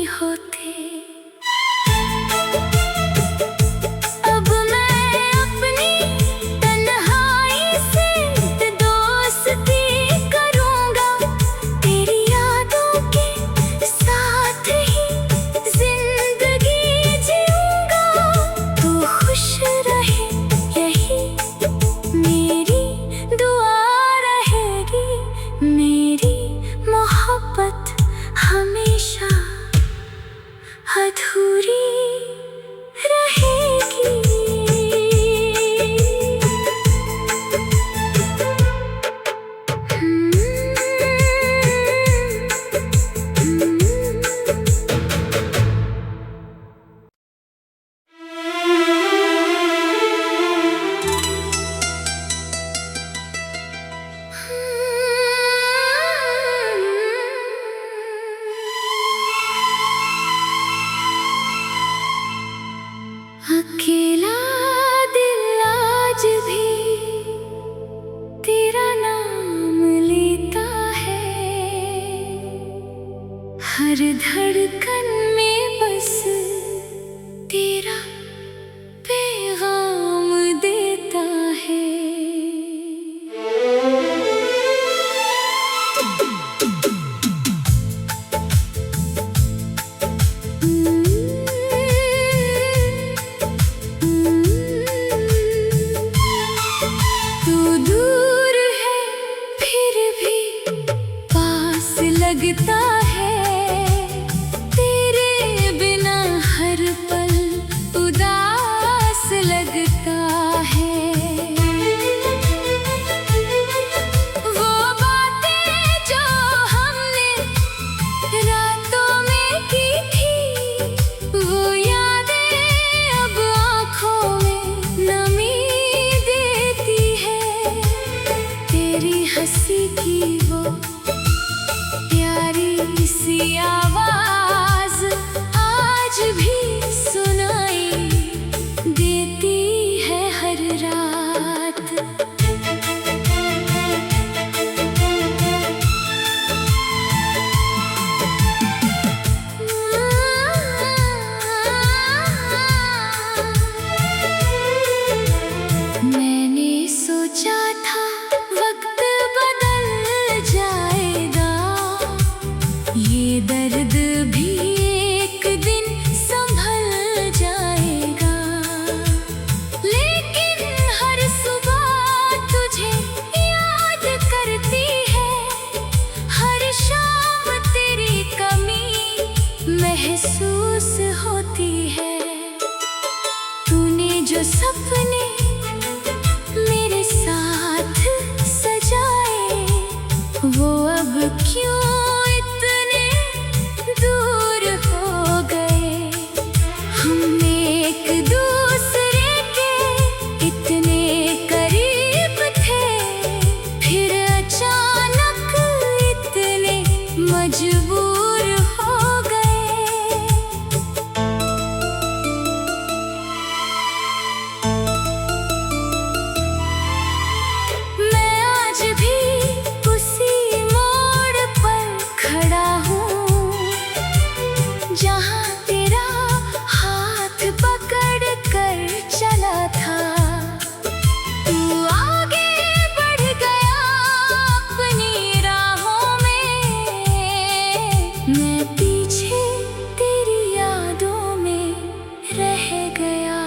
होते। अब मैं अपनी तन्हाई से दोस्ती करूंगा, तेरी यादों के साथ ही जिंदगी जीऊंगा। तू खुश रहे यही मेरी दुआ रहेगी, मेरी मोहब्बत हमेशा अधूरी रहेगी। अकेला दिल आज भी तेरा नाम लेता है, हर धड़कन में बस तेरा पैगाम देता है। तू दूर है फिर भी पास लगता है, तेरे बिना हर पल उदास लगता है। वो बातें जो हमने रातों में की थी, वो यादें अब आँखों में नमी देती है। तेरी हंसी की वो प्यारी सी आवाज आज भी सुनाई देती है हर रात। मैंने सोचा था वक्त बदल जाएगा, ये दर्द भी एक दिन संभल जाएगा। लेकिन हर सुबह तुझे याद करती है, हर शाम तेरी कमी महसूस होती है। तूने जो सपने मेरे साथ सजाए, वो अब क्यों इतने दूर हो गए। हम एक दूसरे के इतने करीब थे, फिर अचानक इतने मजबूर हो गए। मैं आज भी उसी मोड़ पर खड़ा हूँ, जहाँ तेरा हाथ पकड़ कर चला था। तू आगे बढ़ गया अपनी राहों में, मैं पीछे तेरी यादों में रह गया।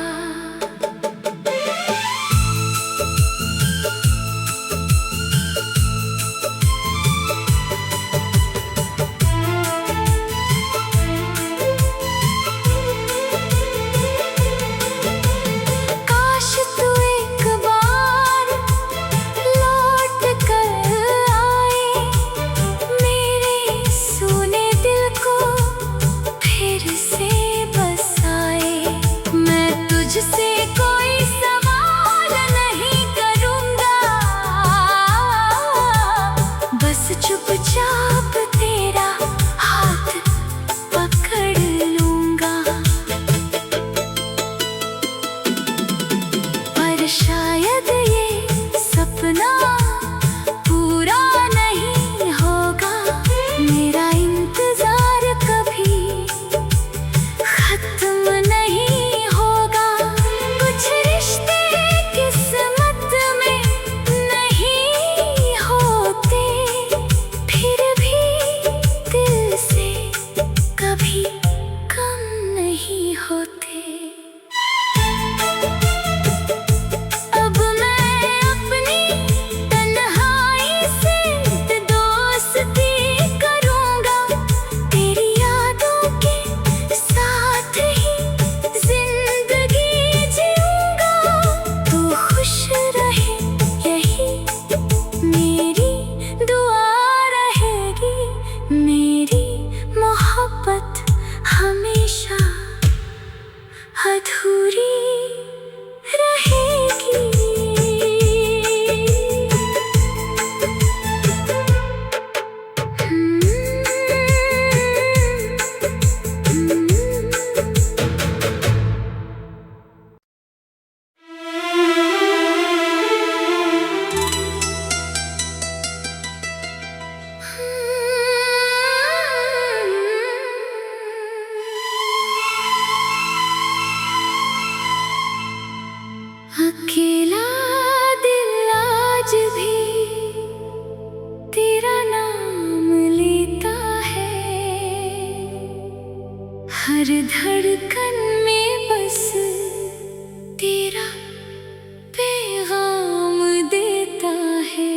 होते। अब मैं अपनी तन्हाई से दोस्ती करूंगा, तेरी यादों के साथ ही जिंदगी जीऊंगा। तू खुश रहे यही मेरी दुआ रहेगी, मेरी मोहब्बत हमेशा अधूरी रहेगी। अकेला दिल आज भी तेरा नाम लेता है, हर धड़कन में बस तेरा पैगाम देता है।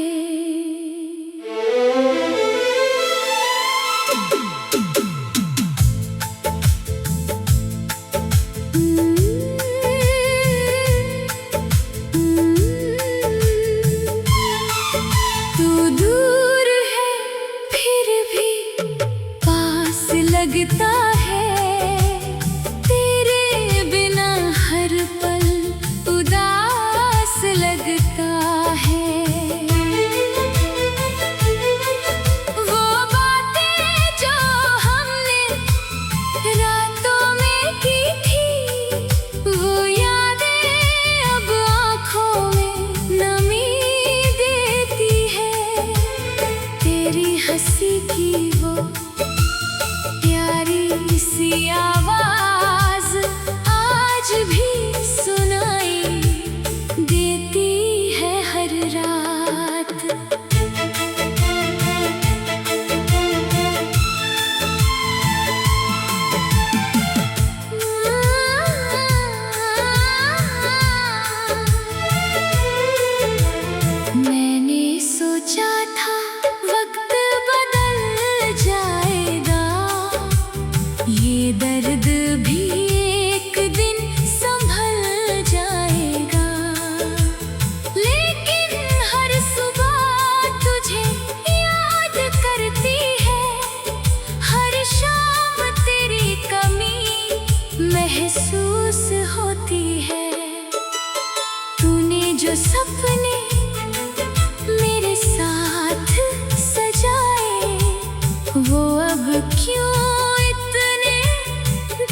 लगता है तेरे बिना हर पल उदास लगता है। वो बातें जो हमने रातों में की थी, वो यादें अब आँखों में नमी देती है। तेरी हंसी की वो प्यारी सी आवाज आज भी सुनाई देती है हर रात। मैंने सोचा था वक्त बदल जाएगा, ये दर्द भी एक दिन संभल जाएगा। लेकिन हर सुबह तुझे याद करती है, हर शाम तेरी कमी महसूस होती है। तूने जो सपने मेरे साथ सजाए, वो अब क्यों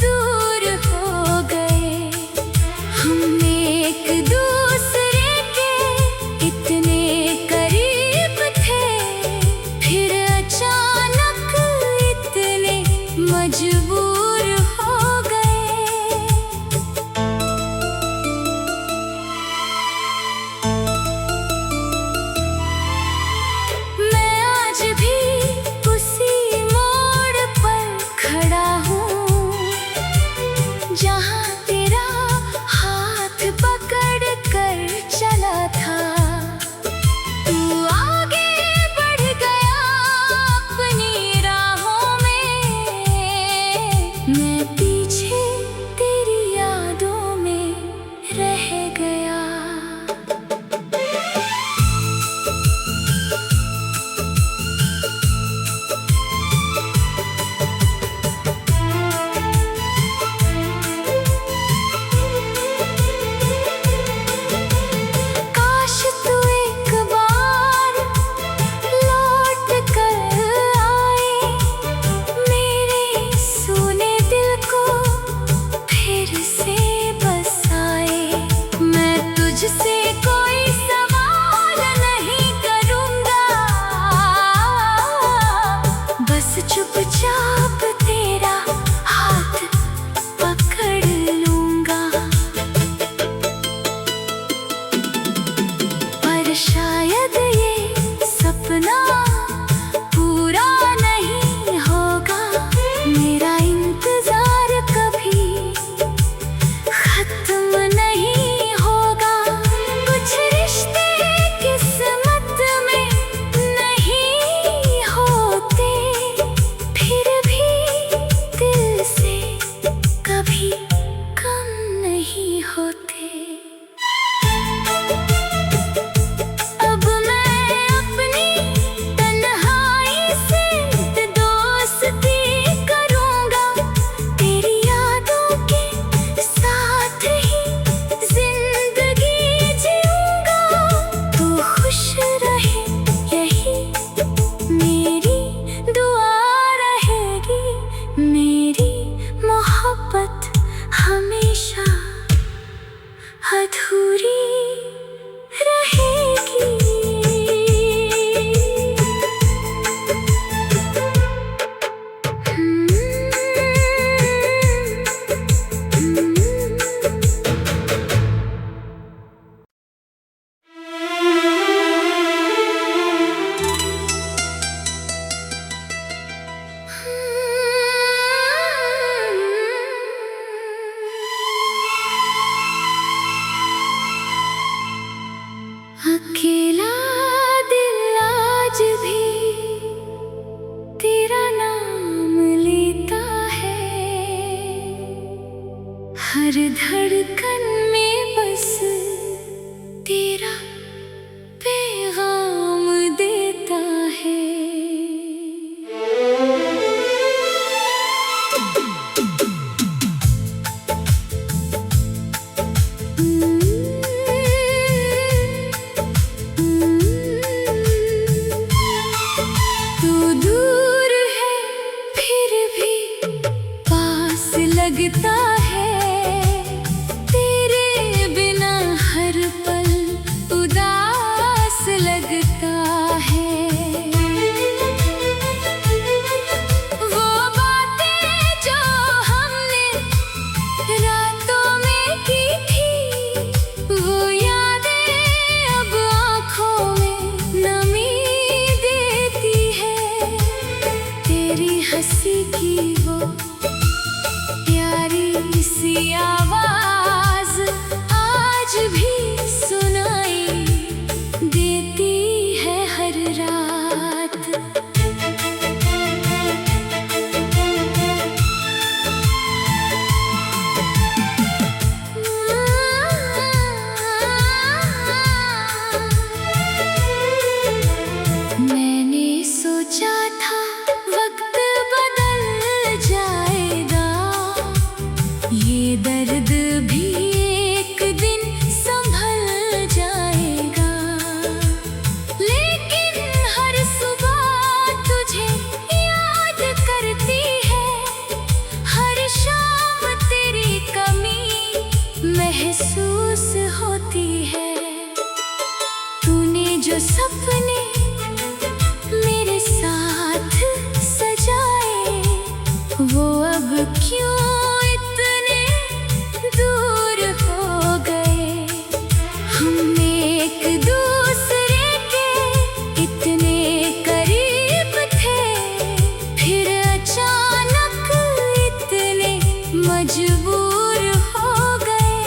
दूर हो गए। हम एक दूसरे के इतने करीब थे, फिर अचानक इतने मजबूर हो गए। मैं आज भी उसी मोड़ पर कभी कम नहीं होते। अब मैं अपनी तन्हाई से दोस्ती करूंगा, तेरी यादों के साथ ही जिंदगी जीऊंगा। तू खुश रहे यही मेरी दुआ रहेगी, मेरी मोहब्बत हमेशा अधूरी रहेगी। अकेला दिल आज भी तेरा नाम लेता है, हर धड़कन में बस तेरा पैगाम देता है। तू दूर है फिर भी पास लगता है, तेरे बिना हर पल उदास लगता है। वो बातें जो हमने रातों में की थी, वो यादें अब आँखों में नमी देती है। तेरी हंसी की वो प्यारी सी आवाज आज भी सुनाई देती है हर रात। मैंने सोचा था वक्त बदल जाएगा, ये दर्द भी एक दिन संभल जाएगा। लेकिन हर सुबह तुझे याद करती है, हर शाम तेरी कमी महसूस होती है। तूने जो सपने मेरे साथ सजाए, वो अब क्यों इतने दूर हो गए। हम एक दूसरे के इतने करीब थे, फिर अचानक इतने मजबूर हो गए।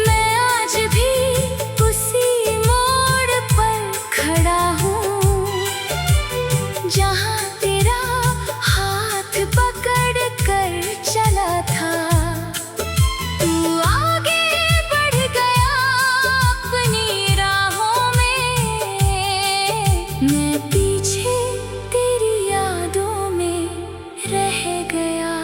मैं आज भी उसी मोड़ पर खड़ा हूँ, जहाँ तेरा हाथ पकड़ कर चला था। तू आगे बढ़ गया अपनी राहों में, मैं पीछे तेरी यादों में रह गया।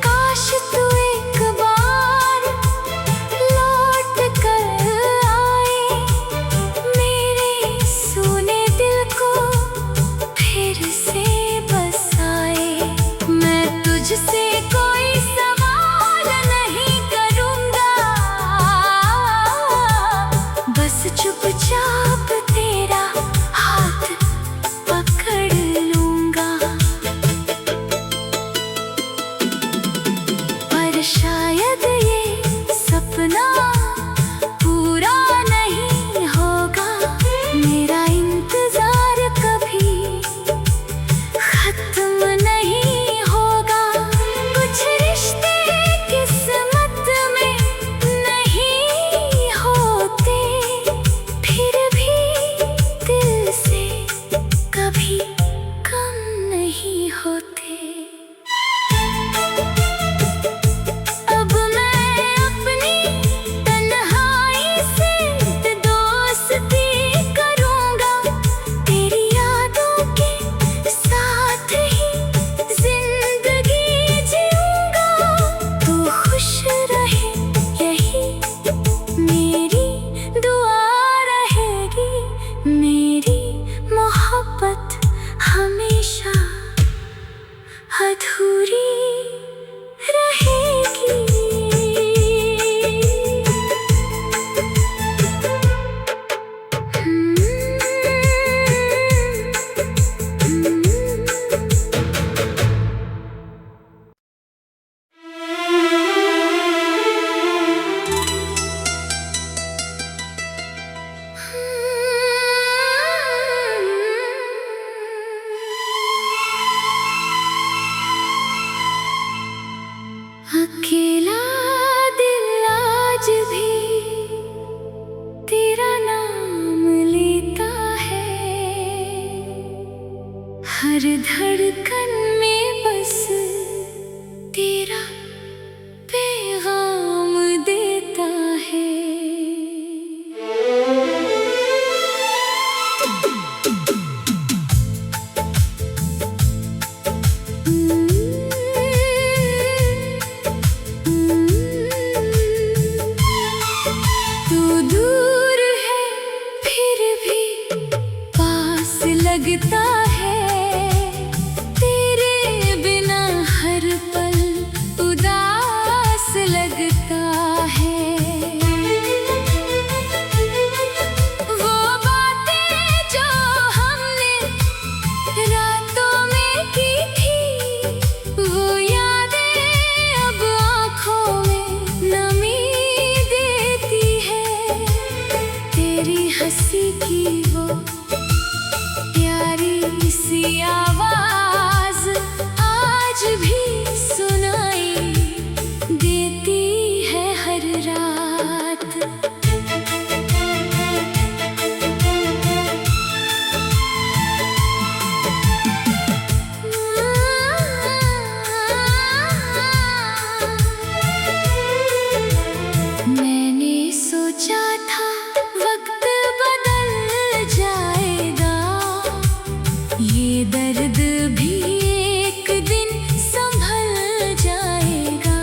काश तू एक बार लौट कर आए, मेरे सूने दिल को फिर से बसाए। मैं तुझसे कोई सवाल नहीं करूँगा, बस चुपचाप तेरा हाथ पकड़ लूँगा। पर शायद ये सपना पूरा नहीं होगा, मेरा इंतजार हर धड़कन में बस तेरा पैगाम देता है। तू दूर है फिर भी पास लगता है, तेरे बिना हर पल उदास लगता है। वो बातें जो हमने रातों में की थी, वो यादें अब आँखों में नमी देती है। तेरी हंसी की वो प्यारी सी आवाज आज भी सुनाई देती है हर रात। मैंने सोचा था वक्त बदल जाएगा, ये दर्द भी एक दिन संभल जाएगा।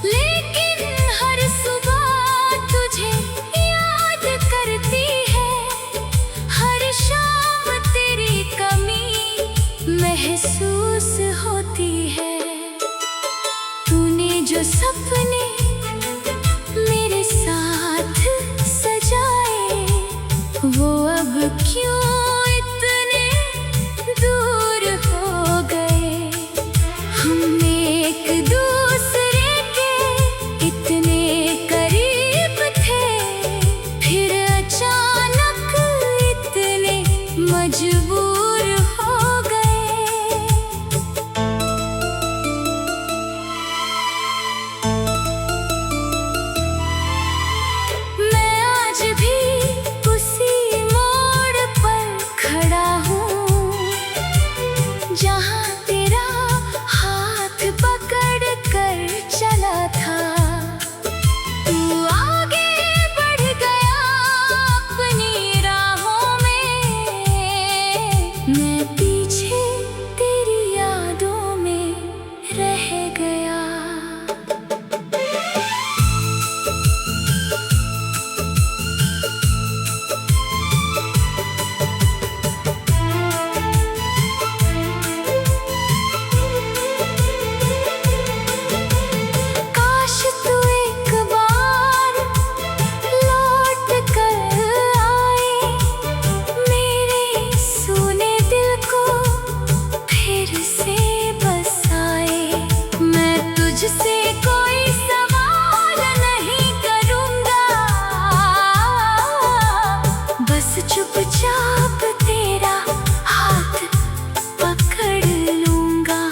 लेकिन हर सुबह तुझे याद करती है, हर शाम तेरी कमी महसूस होती है। तूने जो सपने मेरे साथ सजाए, वो अब क्यों इतने दूर हो गए। हम एक दूसरे के इतने करीब थे, फिर अचानक इतने मजबूर हो गए। मैं आज भी उसी मोड़ पर खड़ा हूँ, जहाँ तेरा हाथ पकड़ कर चला था। तू आगे बढ़ गया अपनी राहों में, मैं पीछे तेरी यादों में रह गया। काश तू एक बार लौट कर आए, मेरे सूने दिल को फिर से बसाए। मैं तुझसे कोई सवाल नहीं करूँगा, बस चुपचाप तेरा हाथ पकड़ लूँगा।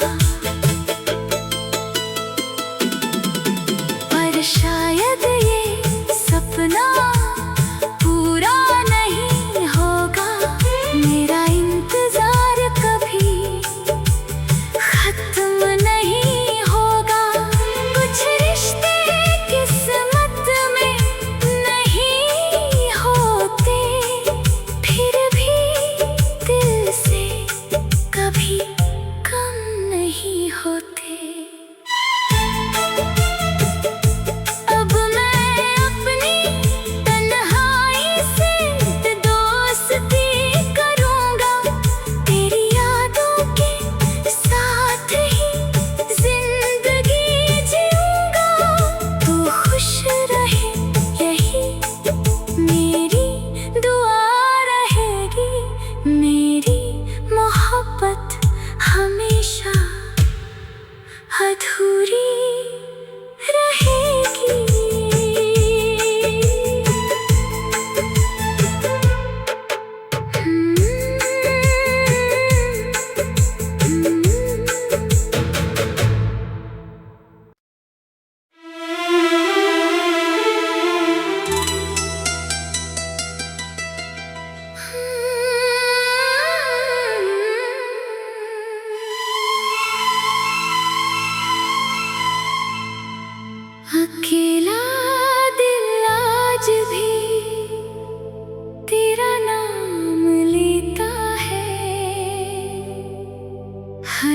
पर शायद ये सपना पूरा नहीं होगा, मेरा इंतजार कभी खत्म नहीं होगा। कुछ रिश्ते किस्मत में नहीं होते, फिर भी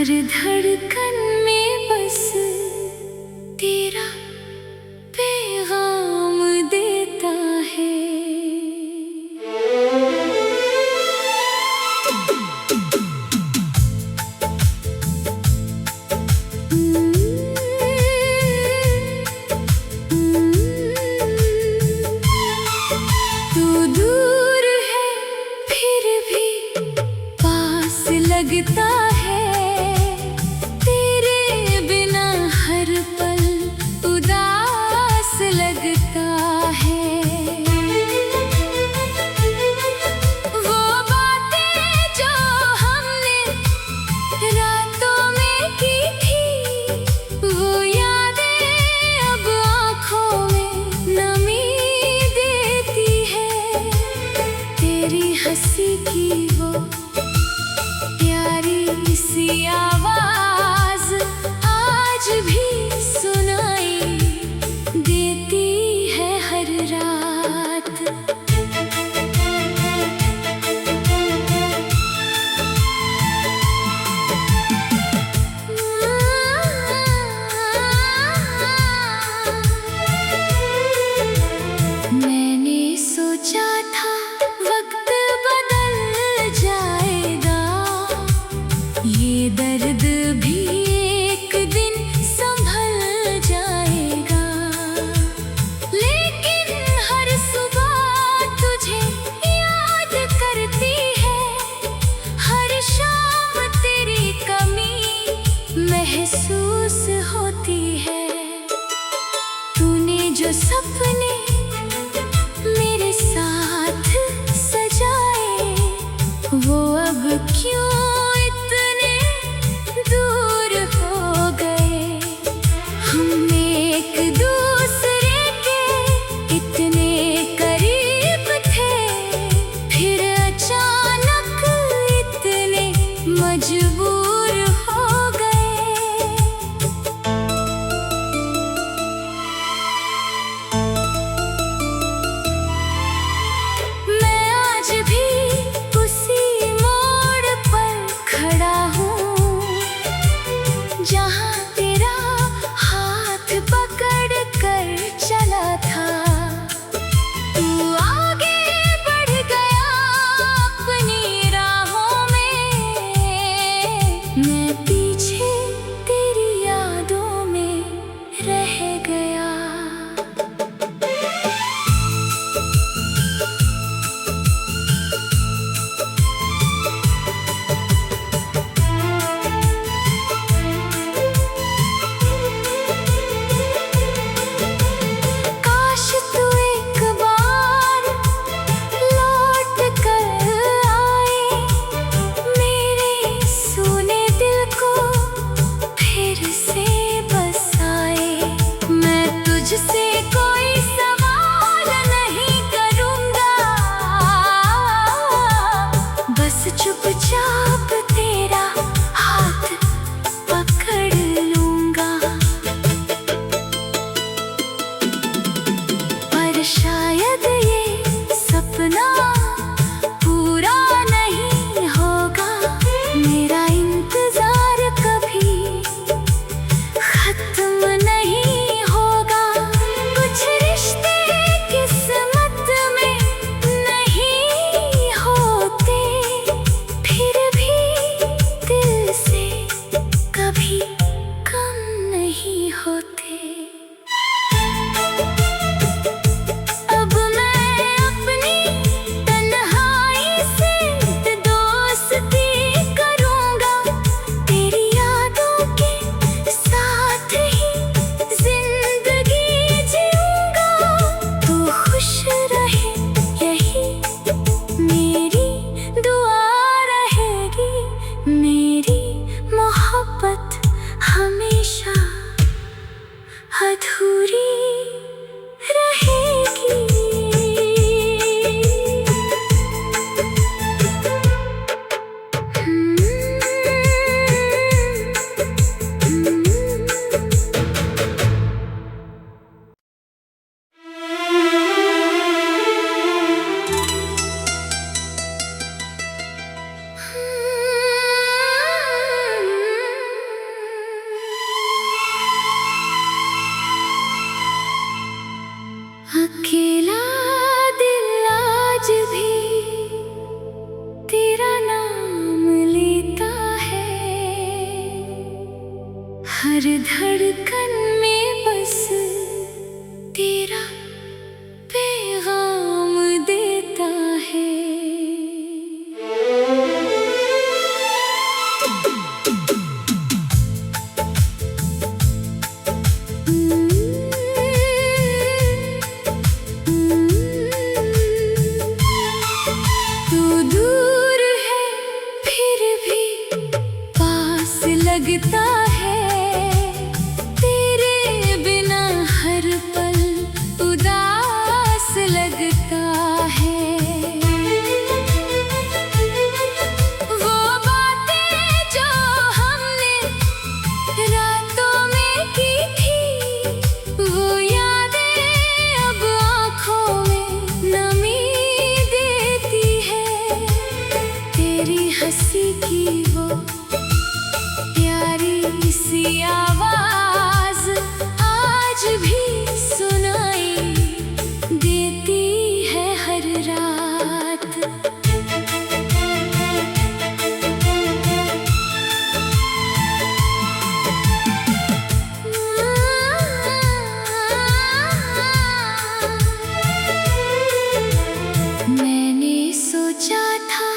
हर धड़कन में बस तेरा पैगाम देता है। तू दूर है फिर भी पास लगता है, तेरे बिना हर पल उदास लगता है। वो बातें जो हमने रातों में की थी, वो यादें अब आँखों में नमी देती है। तेरी हंसी की वो प्यारी सी आवाज आज भी सुनाई देती है हर रात। मैंने सोचा था वक्त बदल जाएगा, ये दर्द भी एक दिन संभल जाएगा। लेकिन हर सुबह तुझे याद करती है, हर शाम तेरी कमी महसूस होती है। तूने जो सपने मेरे साथ सजाए, वो अब क्यों इतने दूर हो गए। हम एक दूसरे के इतने करीब थे, फिर अचानक इतने मजबूर हो गए। मैं आज भी उसी मोड़ पर खड़ा हूँ, जहाँ तेरा हाथ पकड़ कर चला था। तू आगे बढ़ गया अपनी राहों में, मैं पीछे तेरी यादों में रह गया। काश तू एक बार लौट कर आए, मेरे सूने दिल को फिर से बसाए। मैं तुझसे कोई सवाल नहीं करूँगा, बस चुपचाप तेरा हाथ पकड़ लूँगा। पर शायद ये सपना पूरा नहीं होगा, मेरा इंतजार कभी खत्म नहीं होगा। कुछ रिश्ते किस्मत में नहीं होते, फिर भी धड़कन में बस तेरा पैगाम देता है। तू दूर है फिर भी पास लगता है, तेरे बिना हर पल उदास लगता है। वो बातें जो हमने रातों में की थी, वो यादें अब आँखों में नमी देती है। तेरी हंसी की वो प्यारी सी आवाज आज भी सुनाई देती है हर रात। मैंने सोचा था